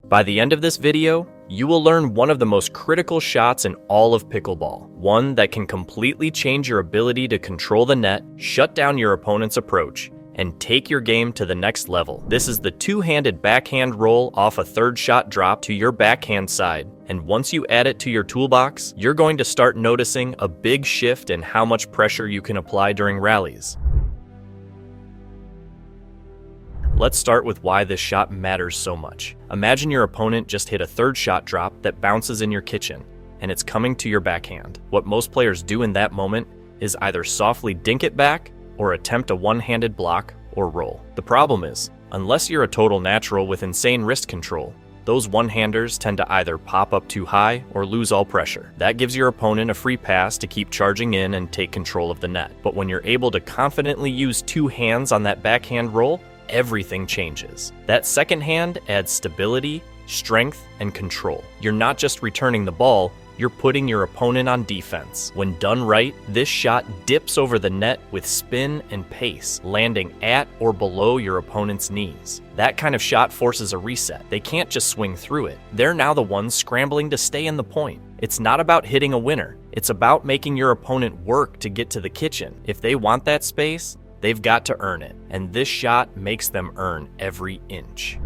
By the end of this video, you will learn one of the most critical shots in all of pickleball, one that can completely change your ability to control the net, shut down your opponent's approach, and take your game to the next level. This is the two-handed backhand roll off a third shot drop to your backhand side. And once you add it to your toolbox, you're going to start noticing a big shift in how much pressure you can apply during rallies. Let's start with why this shot matters so much. Imagine your opponent just hit a third shot drop that bounces in your kitchen, and it's coming to your backhand. What most players do in that moment is either softly dink it back or attempt a one-handed block or roll. The problem is, unless you're a total natural with insane wrist control, those one-handers tend to either pop up too high or lose all pressure. That gives your opponent a free pass to keep charging in and take control of the net. But when you're able to confidently use two hands on that backhand roll, everything changes. That second hand adds stability, strength, and control. You're not just returning the ball, you're putting your opponent on defense. When done right, this shot dips over the net with spin and pace, landing at or below your opponent's knees. That kind of shot forces a reset. They can't just swing through it. They're now the ones scrambling to stay in the point. It's not about hitting a winner. It's about making your opponent work to get to the kitchen. If they want that space, they've got to earn it, and this shot makes them earn every inch.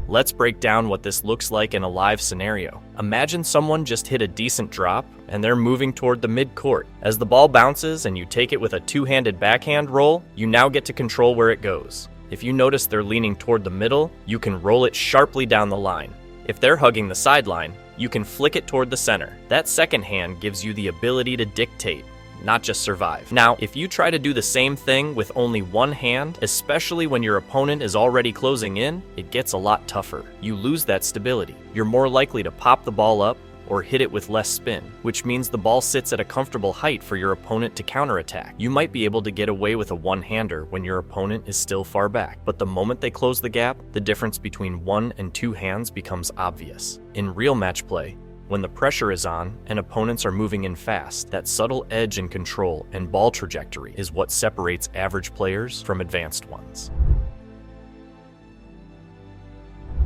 Let's break down what this looks like in a live scenario. Imagine someone just hit a decent drop, and they're moving toward the mid-court. As the ball bounces and you take it with a two-handed backhand roll, you now get to control where it goes. If you notice they're leaning toward the middle, you can roll it sharply down the line. If they're hugging the sideline, you can flick it toward the center. That second hand gives you the ability to dictate, not just survive. Now, if you try to do the same thing with only one hand, especially when your opponent is already closing in, it gets a lot tougher. You lose that stability. You're more likely to pop the ball up or hit it with less spin, which means the ball sits at a comfortable height for your opponent to counterattack. You might be able to get away with a one-hander when your opponent is still far back, but the moment they close the gap, the difference between one and two hands becomes obvious. In real match play, when the pressure is on and opponents are moving in fast, that subtle edge in control and ball trajectory is what separates average players from advanced ones.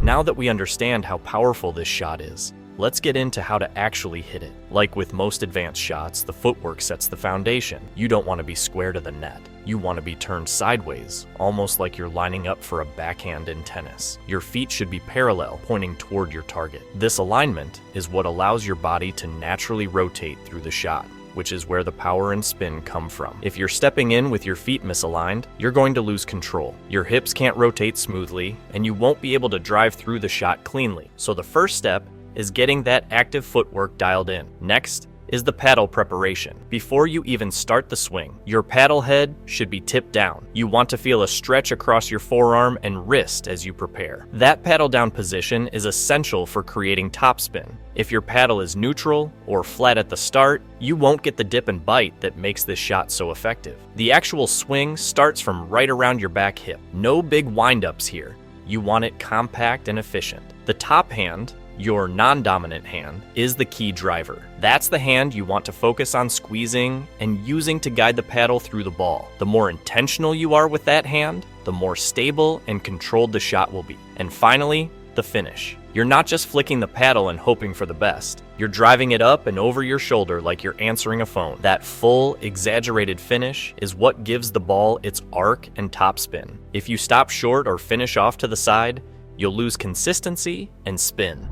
Now that we understand how powerful this shot is, let's get into how to actually hit it. Like with most advanced shots, the footwork sets the foundation. You don't want to be square to the net. You want to be turned sideways, almost like you're lining up for a backhand in tennis. Your feet should be parallel, pointing toward your target. This alignment is what allows your body to naturally rotate through the shot, which is where the power and spin come from. If you're stepping in with your feet misaligned, you're going to lose control. Your hips can't rotate smoothly, and you won't be able to drive through the shot cleanly. So the first step is getting that active footwork dialed in. Next is the paddle preparation. Before you even start the swing, your paddle head should be tipped down. You want to feel a stretch across your forearm and wrist as you prepare. That paddle down position is essential for creating topspin. If your paddle is neutral or flat at the start, you won't get the dip and bite that makes this shot so effective. The actual swing starts from right around your back hip. No big wind-ups here. You want it compact and efficient. The top hand, your non-dominant hand, is the key driver. That's the hand you want to focus on squeezing and using to guide the paddle through the ball. The more intentional you are with that hand, the more stable and controlled the shot will be. And finally, the finish. You're not just flicking the paddle and hoping for the best. You're driving it up and over your shoulder like you're answering a phone. That full, exaggerated finish is what gives the ball its arc and topspin. If you stop short or finish off to the side, you'll lose consistency and spin.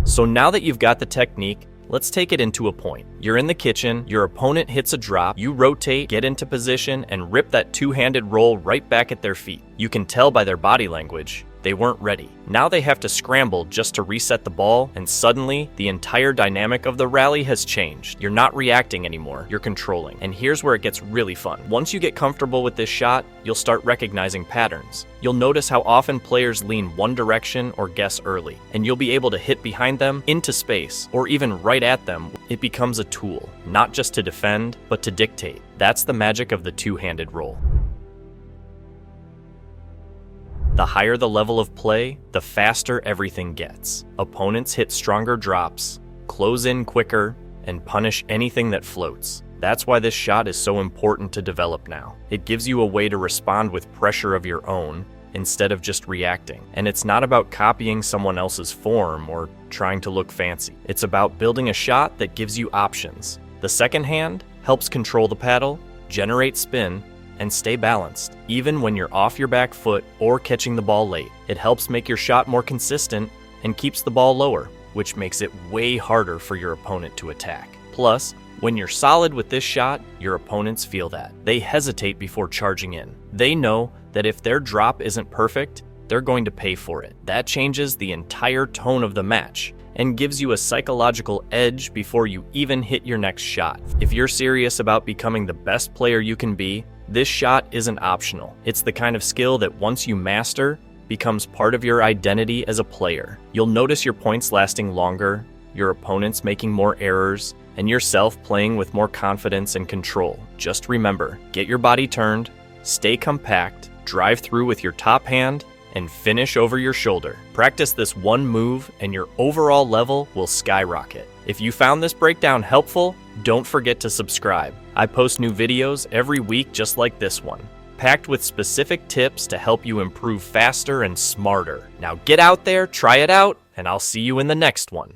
So now that you've got the technique, let's take it into a point. You're in the kitchen, your opponent hits a drop, you rotate, get into position, and rip that two-handed roll right back at their feet. You can tell by their body language, they weren't ready. Now they have to scramble just to reset the ball, and suddenly, the entire dynamic of the rally has changed. You're not reacting anymore, you're controlling. And here's where it gets really fun. Once you get comfortable with this shot, you'll start recognizing patterns. You'll notice how often players lean one direction or guess early, and you'll be able to hit behind them, into space, or even right at them. It becomes a tool, not just to defend, but to dictate. That's the magic of the two-handed roll. The higher the level of play, the faster everything gets. Opponents hit stronger drops, close in quicker, and punish anything that floats. That's why this shot is so important to develop now. It gives you a way to respond with pressure of your own instead of just reacting. And it's not about copying someone else's form or trying to look fancy. It's about building a shot that gives you options. The second hand helps control the paddle, generate spin, and stay balanced, even when you're off your back foot or catching the ball late. It helps make your shot more consistent and keeps the ball lower, which makes it way harder for your opponent to attack. Plus, when you're solid with this shot, your opponents feel that. They hesitate before charging in. They know that if their drop isn't perfect, they're going to pay for it. That changes the entire tone of the match and gives you a psychological edge before you even hit your next shot. If you're serious about becoming the best player you can be, this shot isn't optional. It's the kind of skill that once you master, becomes part of your identity as a player. You'll notice your points lasting longer, your opponents making more errors, and yourself playing with more confidence and control. Just remember, get your body turned, stay compact, drive through with your top hand, and finish over your shoulder. Practice this one move and your overall level will skyrocket. If you found this breakdown helpful, don't forget to subscribe. I post new videos every week just like this one, packed with specific tips to help you improve faster and smarter. Now get out there, try it out, and I'll see you in the next one.